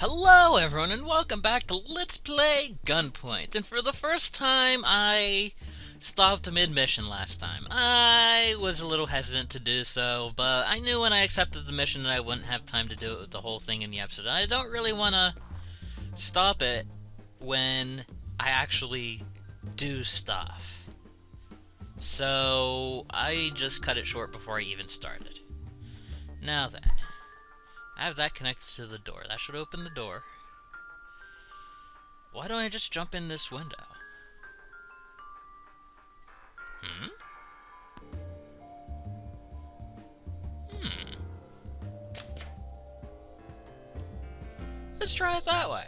Hello everyone and welcome back to Let's Play Gunpoint. And for the first time I stopped mid-mission last time. I was a little hesitant to do so, but I knew when I accepted the mission that I wouldn't have time to do the whole thing in the episode. I don't really want to stop it when I actually do stuff. So I just cut it short before I even started. Now then. I have that connected to the door. That should open the door. Why don't I just jump in this window? Let's try it that way.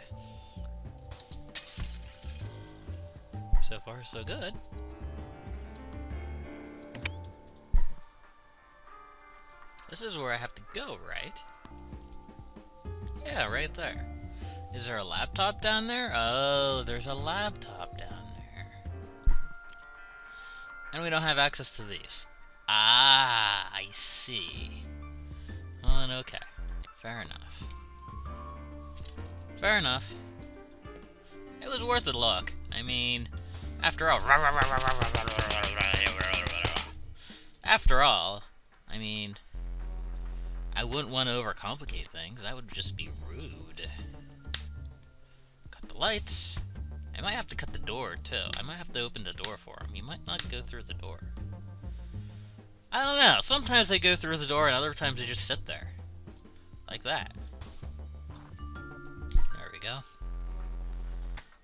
So far, so good. This is where I have to go, right? Yeah, right there. Is there a laptop down there? Oh, there's a laptop down there. And we don't have access to these. Ah, I see. Well then, okay. Fair enough. Fair enough. It was worth a look. I mean, after all... After all, I mean... I wouldn't want to overcomplicate things. That would just be rude. Cut the lights. I might have to cut the door, too. I might have to open the door for him. He might not go through the door. I don't know. Sometimes they go through the door, and other times they just sit there. Like that. There we go.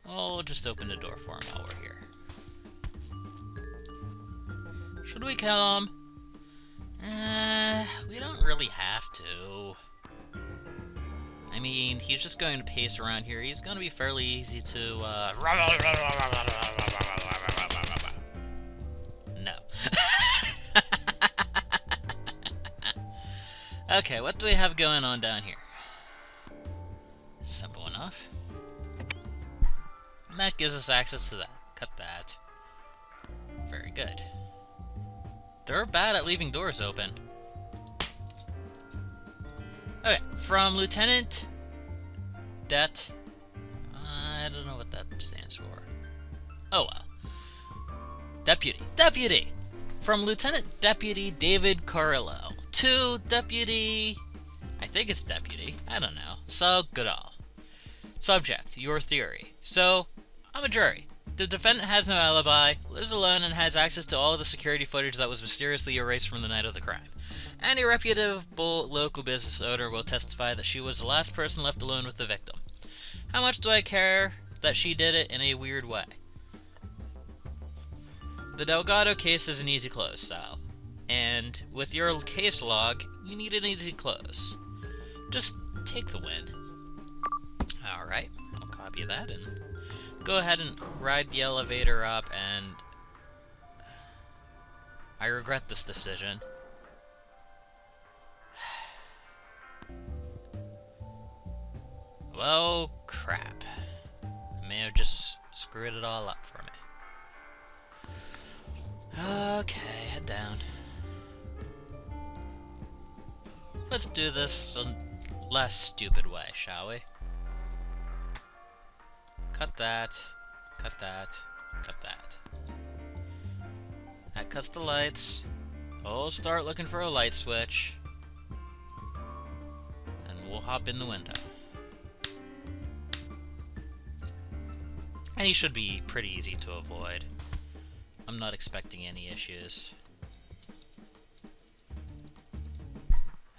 Well, we'll just open the door for him while we're here. Should we kill him? We don't really have to. I mean, he's just going to pace around here. He's going to be fairly easy to, No. Okay, what do we have going on down here? Simple enough. And that gives us access to that. Cut that. Very good. They're bad at leaving doors open. Okay, from Lieutenant Det... I don't know what that stands for. Oh well. Deputy. Deputy! From Lieutenant Deputy David Carrillo to Deputy... I think it's Deputy. I don't know. So, Goodall. Subject, your theory. So, I'm a jury. The defendant has no alibi, lives alone, and has access to all of the security footage that was mysteriously erased from the night of the crime. Any reputable local business owner will testify that she was the last person left alone with the victim. How much do I care that she did it in a weird way? The Delgado case is an easy close, Sal. And with your case log, you need an easy close. Just take the win. Alright, I'll copy that and go ahead and ride the elevator up, and I regret this decision. Well, crap. I may have just screwed it all up for me. Okay, head down. Let's do this a less stupid way, shall we? Cut that, cut that, cut that. That cuts the lights. We'll start looking for a light switch. And we'll hop in the window. And he should be pretty easy to avoid. I'm not expecting any issues.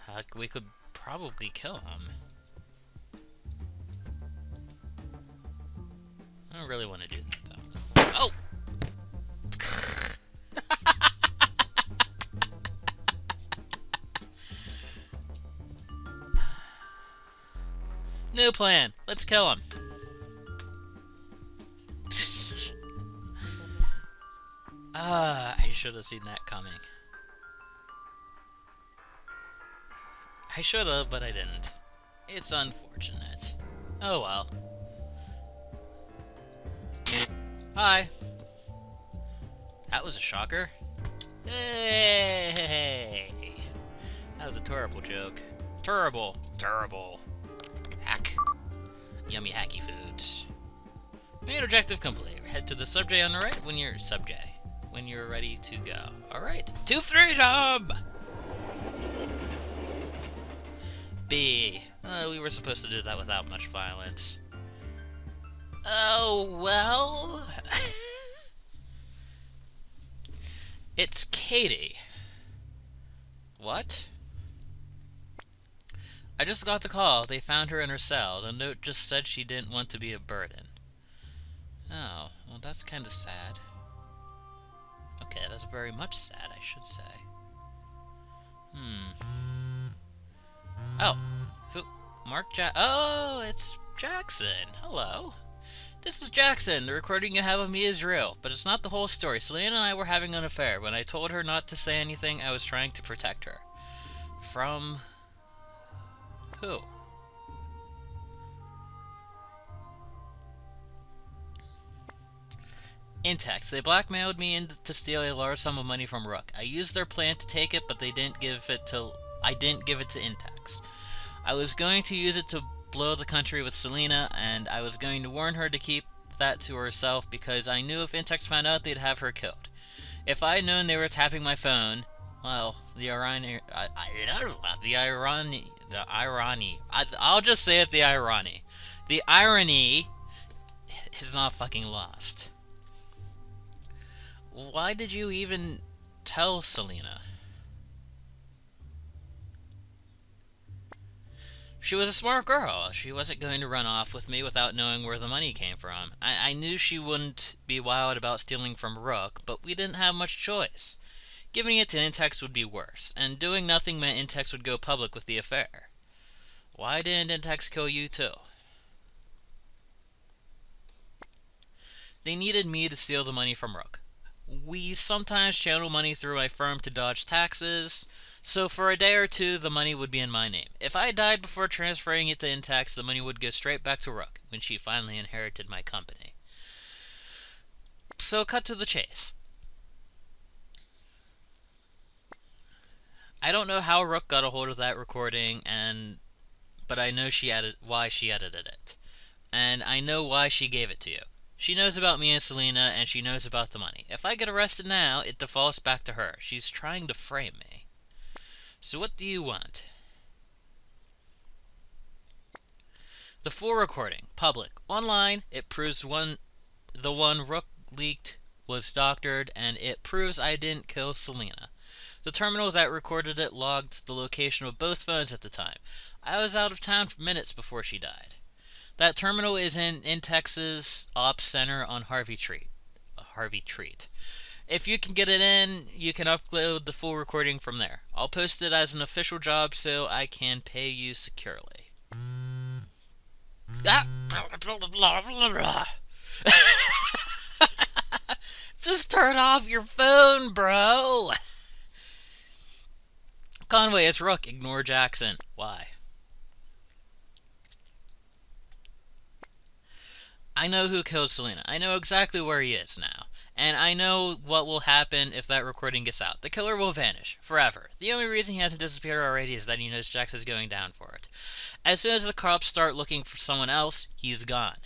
Heck, we could probably kill him. I don't really want to do that, though. Oh! New plan. Let's kill him. I should have seen that coming. I should have, but I didn't. It's unfortunate. Oh well. Hi. That was a shocker. Hey! That was a terrible joke. Terrible. Terrible. Hack. Yummy hacky foods. Main objective complete. Head to the subject on the right when you're ready to go. Alright, to freedom! B. We were supposed to do that without much violence. Oh, well... It's Katie. What? I just got the call. They found her in her cell. The note just said she didn't want to be a burden. Oh, well that's kind of sad. Okay, that's very much sad, I should say. Oh, who? Oh, it's Jackson. Hello. This is Jackson. The recording you have of me is real, but it's not the whole story. Selena and I were having an affair. When I told her not to say anything, I was trying to protect her. From... who? Intex. They blackmailed me to steal a large sum of money from Rook. I used their plan to take it, but I didn't give it to Intex. I was going to use it to blow the country with Selena, and I was going to warn her to keep that to herself because I knew if Intex found out, they'd have her killed. If I had known they were tapping my phone, well, I'll just say it, the irony. The irony is not fucking lost. Why did you even tell Selena? She was a smart girl. She wasn't going to run off with me without knowing where the money came from. I knew she wouldn't be wild about stealing from Rook, but we didn't have much choice. Giving it to Intex would be worse, and doing nothing meant Intex would go public with the affair. Why didn't Intex kill you too? They needed me to steal the money from Rook. We sometimes channel money through my firm to dodge taxes, so for a day or two the money would be in my name. If I died before transferring it to Intex, the money would go straight back to Rook when she finally inherited my company. So cut to the chase. I don't know how Rook got a hold of that recording, but I know why she edited it. And I know why she gave it to you. She knows about me and Selena, and she knows about the money. If I get arrested now, it defaults back to her. She's trying to frame me. So what do you want? The full recording, public, online. It proves the one Rook leaked was doctored, and it proves I didn't kill Selena. The terminal that recorded it logged the location of both phones at the time. I was out of town for minutes before she died. That terminal is in Intex's Ops Center on Harvey Treat. If you can get it in, you can upload the full recording from there. I'll post it as an official job so I can pay you securely. Just turn off your phone, bro! Conway, it's Rook. Ignore Jackson. Why? I know who killed Selena. I know exactly where he is now. And I know what will happen if that recording gets out. The killer will vanish. Forever. The only reason he hasn't disappeared already is that he knows Jax is going down for it. As soon as the cops start looking for someone else, he's gone.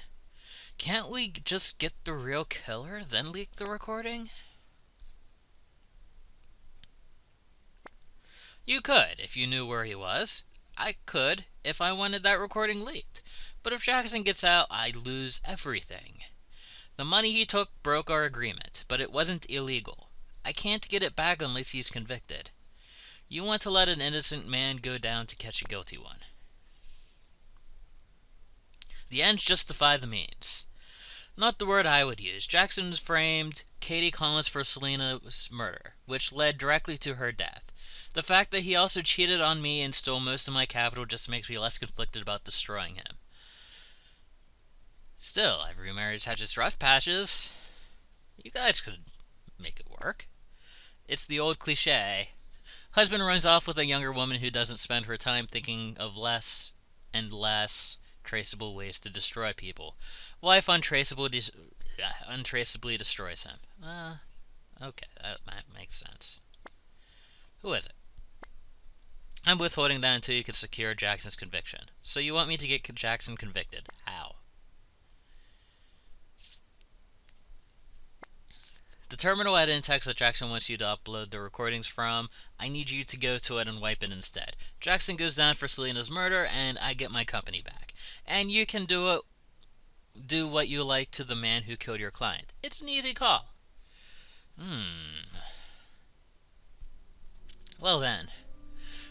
Can't we just get the real killer, then leak the recording? You could, if you knew where he was. I could, if I wanted that recording leaked. But if Jackson gets out, I lose everything. The money he took broke our agreement, but it wasn't illegal. I can't get it back unless he's convicted. You want to let an innocent man go down to catch a guilty one. The ends justify the means. Not the word I would use. Jackson framed Katie Collins for Selena's murder, which led directly to her death. The fact that he also cheated on me and stole most of my capital just makes me less conflicted about destroying him. Still, every marriage has its rough patches. You guys could make it work. It's the old cliche. Husband runs off with a younger woman who doesn't spend her time thinking of less and less traceable ways to destroy people. Wife untraceably destroys him. Okay, that makes sense. Who is it? I'm withholding that until you can secure Jackson's conviction. So you want me to get Jackson convicted. How? The terminal edit text that Jackson wants you to upload the recordings from, I need you to go to it and wipe it instead. Jackson goes down for Selena's murder, and I get my company back. And you can do what you like to the man who killed your client. It's an easy call. Well then,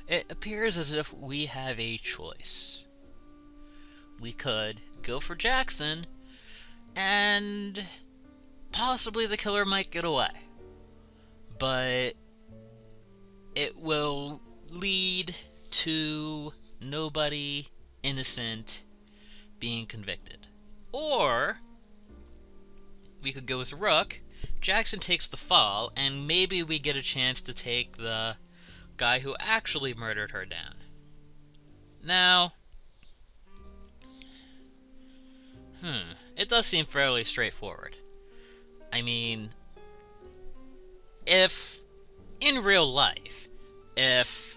it appears as if we have a choice. We could go for Jackson, and possibly the killer might get away. But it will lead to nobody innocent being convicted. Or we could go with Rook. Jackson takes the fall, and maybe we get a chance to take the guy who actually murdered her down. Now, it does seem fairly straightforward. I mean, if in real life, if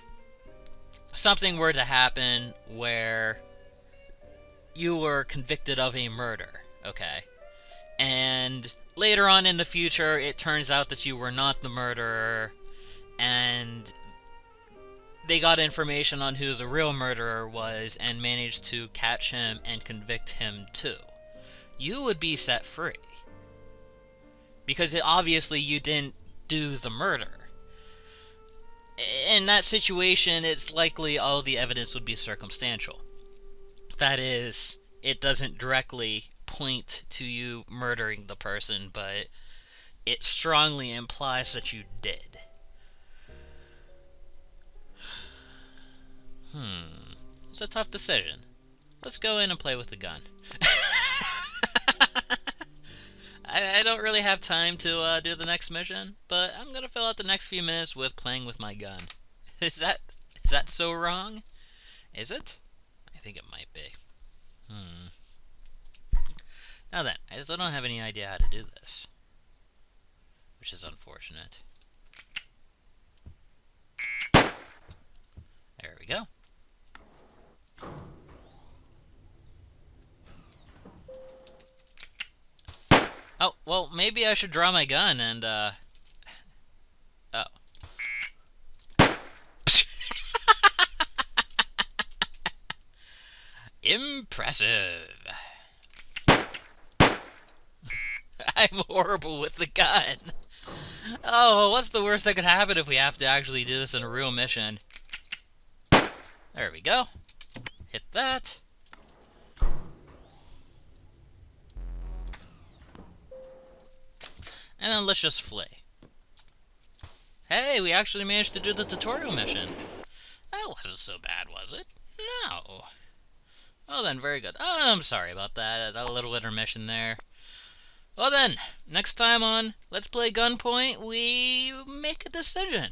something were to happen where you were convicted of a murder, okay, and later on in the future it turns out that you were not the murderer, and they got information on who the real murderer was and managed to catch him and convict him too, you would be set free. Because obviously you didn't do the murder. In that situation, it's likely all the evidence would be circumstantial. That is, it doesn't directly point to you murdering the person, but it strongly implies that you did. It's a tough decision. Let's go in and play with the gun. I don't really have time to do the next mission, but I'm gonna fill out the next few minutes with playing with my gun. Is that so wrong? Is it? I think it might be. Now then, I still don't have any idea how to do this, which is unfortunate. There we go. Oh, well, maybe I should draw my gun and, oh. Impressive. I'm horrible with the gun. Oh, what's the worst that could happen if we have to actually do this in a real mission? There we go. Hit that. And then let's just flee. Hey, we actually managed to do the tutorial mission. That wasn't so bad, was it? No. Well then, very good. Oh, I'm sorry about that little intermission there. Well then, next time on Let's Play Gunpoint, we make a decision.